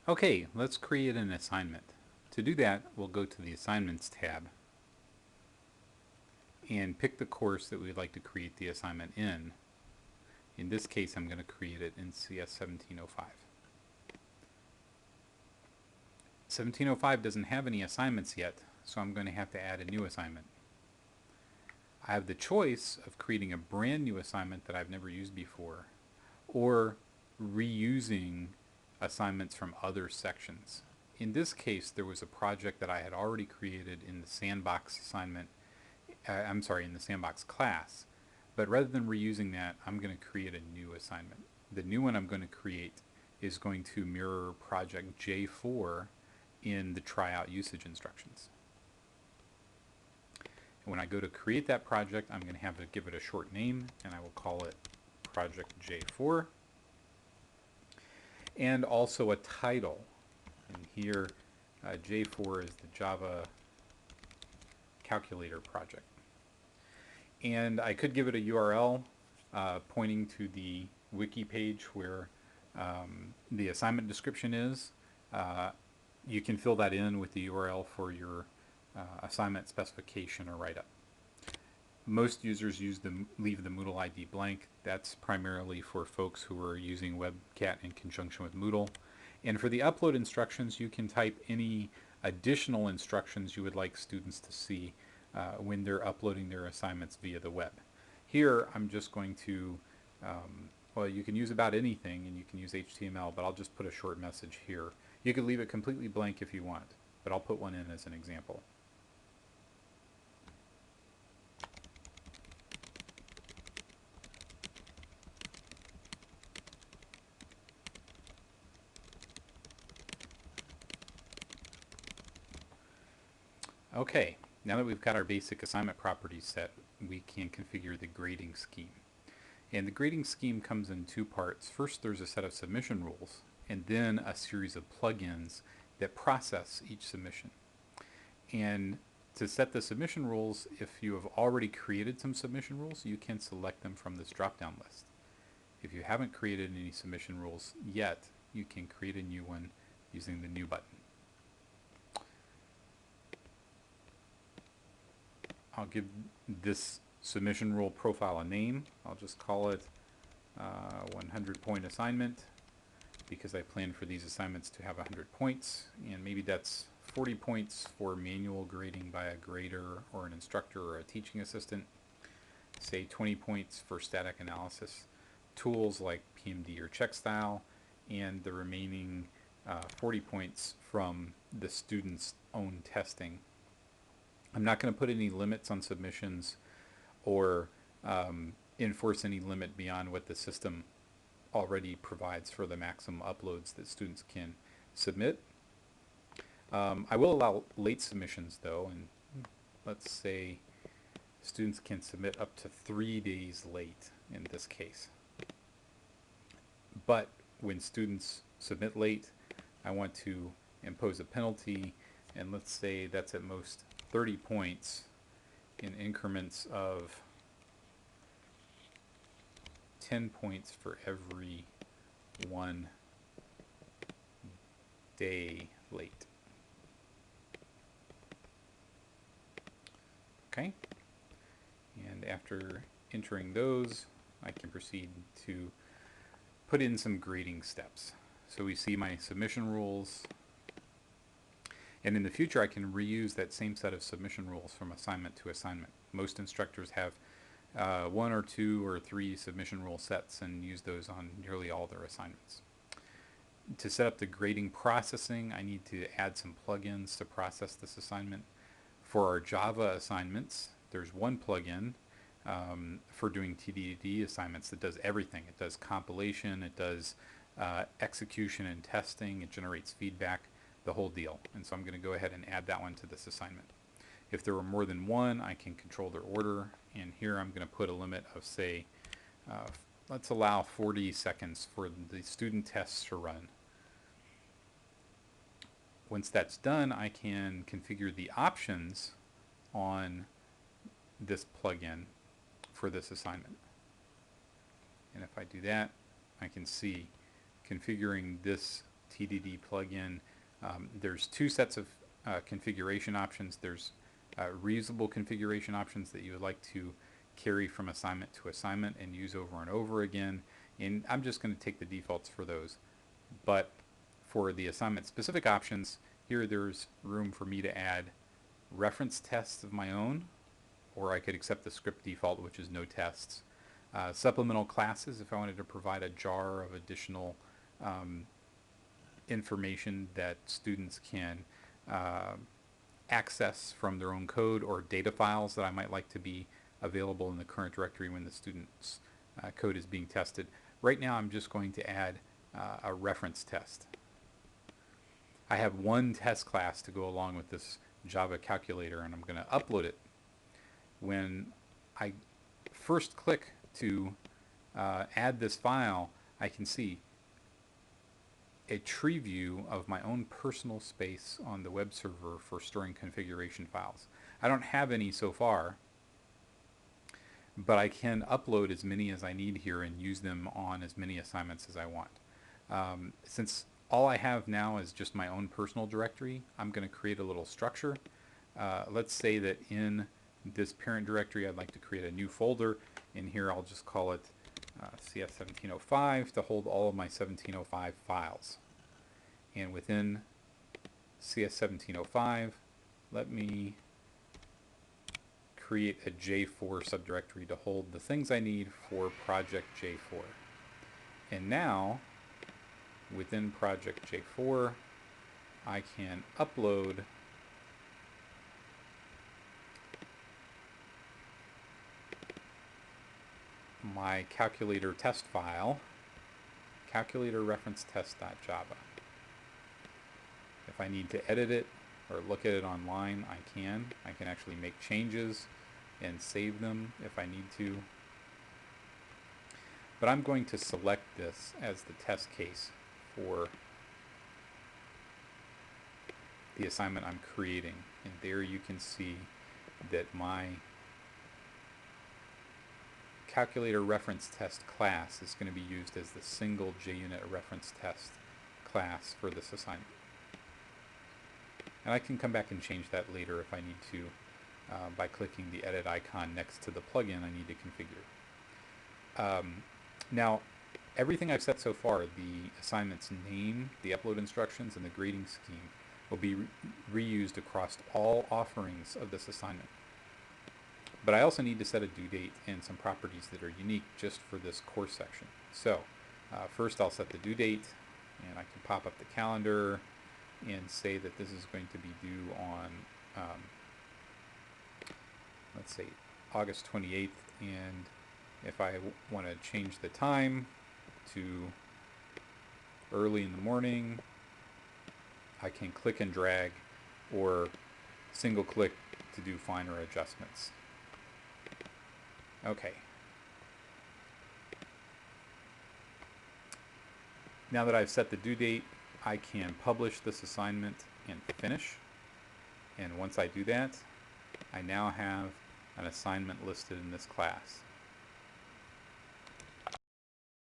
Okay, let's create an assignment. To do that, we'll go to the Assignments tab and pick the course that we'd like to create the assignment in. In this case, I'm going to create it in CS 1705. 1705 doesn't have any assignments yet, so I'm going to have to add a new assignment. I have the choice of creating a brand new assignment that I've never used before, or reusing assignments from other sections. In this case, there was a project that I had already created in the Sandbox assignment, in the Sandbox class, but rather than reusing that, I'm going to create a new assignment. The new one I'm going to create is going to mirror project J4 in the tryout usage instructions. And when I go to create that project, I'm going to have to give it a short name, and I will call it project J4, and also a title. And here, J4 is the Java calculator project. And I could give it a URL pointing to the wiki page where the assignment description is. You can fill that in with the URL for your assignment specification or write-up. Most users leave the Moodle ID blank. That's primarily for folks who are using WebCat in conjunction with Moodle. And for the upload instructions, you can type any additional instructions you would like students to see when they're uploading their assignments via the web. Here, I'm just going to, well, you can use about anything, and you can use HTML, but I'll just put a short message here. You could leave it completely blank if you want, but I'll put one in as an example. Okay, now that we've got our basic assignment properties set, we can configure the grading scheme. And the grading scheme comes in two parts. First, there's a set of submission rules, and then a series of plugins that process each submission. And to set the submission rules, if you have already created some submission rules, you can select them from this drop-down list. If you haven't created any submission rules yet, you can create a new one using the New button. I'll give this submission rule profile a name. I'll just call it 100-point assignment, because I plan for these assignments to have 100 points, and maybe that's 40 points for manual grading by a grader or an instructor or a teaching assistant, say 20 points for static analysis tools like PMD or CheckStyle, and the remaining 40 points from the student's own testing. I'm not going to put any limits on submissions or enforce any limit beyond what the system already provides for the maximum uploads that students can submit. I will allow late submissions though, and let's say students can submit up to 3 days late in this case. But when students submit late, I want to impose a penalty, and let's say that's at most 30 points in increments of 10 points for every 1 day late. Okay, and after entering those, I can proceed to put in some grading steps. So we see my submission rules, and in the future I can reuse that same set of submission rules from assignment to assignment. Most instructors have 1 or 2 or 3 submission rule sets and use those on nearly all their assignments. To set up the grading processing, I need to add some plugins to process this assignment. For our Java assignments, there's one plugin for doing TDD assignments that does everything. It does compilation, it does execution and testing, it generates feedback, the whole deal. And so I'm going to go ahead and add that one to this assignment. If there are more than one, I can control their order, and here I'm going to put a limit of, say, let's allow 40 seconds for the student tests to run. Once that's done, I can configure the options on this plugin for this assignment. And if I do that, I can see configuring this TDD plugin. There's two sets of configuration options. There's reusable configuration options that you would like to carry from assignment to assignment and use over and over again. And I'm just going to take the defaults for those. But for the assignment specific options, here there's room for me to add reference tests of my own, or I could accept the script default, which is no tests. Supplemental classes, if I wanted to provide a jar of additional information that students can access from their own code, or data files that I might like to be available in the current directory when the student's code is being tested. Right now I'm just going to add a reference test. I have one test class to go along with this Java calculator, and I'm going to upload it. When I first click to add this file, I can see a tree view of my own personal space on the web server for storing configuration files. I don't have any so far, but I can upload as many as I need here and use them on as many assignments as I want. Since all I have now is just my own personal directory, I'm going to create a little structure. Let's say that in this parent directory I'd like to create a new folder. In here I'll just call it CS1705 to hold all of my 1705 files. And within CS1705, let me create a J4 subdirectory to hold the things I need for project J4. And now, within project J4, I can upload my calculator test file, calculator reference test.java. If I need to edit it or look at it online, I can. I can actually make changes and save them if I need to. But I'm going to select this as the test case for the assignment I'm creating. And there you can see that my calculator reference test class is going to be used as the single JUnit reference test class for this assignment. And I can come back and change that later if I need to by clicking the edit icon next to the plugin I need to configure. Now, everything I've set so far, the assignment's name, the upload instructions, and the grading scheme, will be reused across all offerings of this assignment. But I also need to set a due date and some properties that are unique just for this course section. So first I'll set the due date, and I can pop up the calendar and say that this is going to be due on, let's say, August 28th, and if I want to change the time to early in the morning, I can click and drag or single click to do finer adjustments. Okay. Now that I've set the due date, I can publish this assignment and finish. And once I do that, I now have an assignment listed in this class.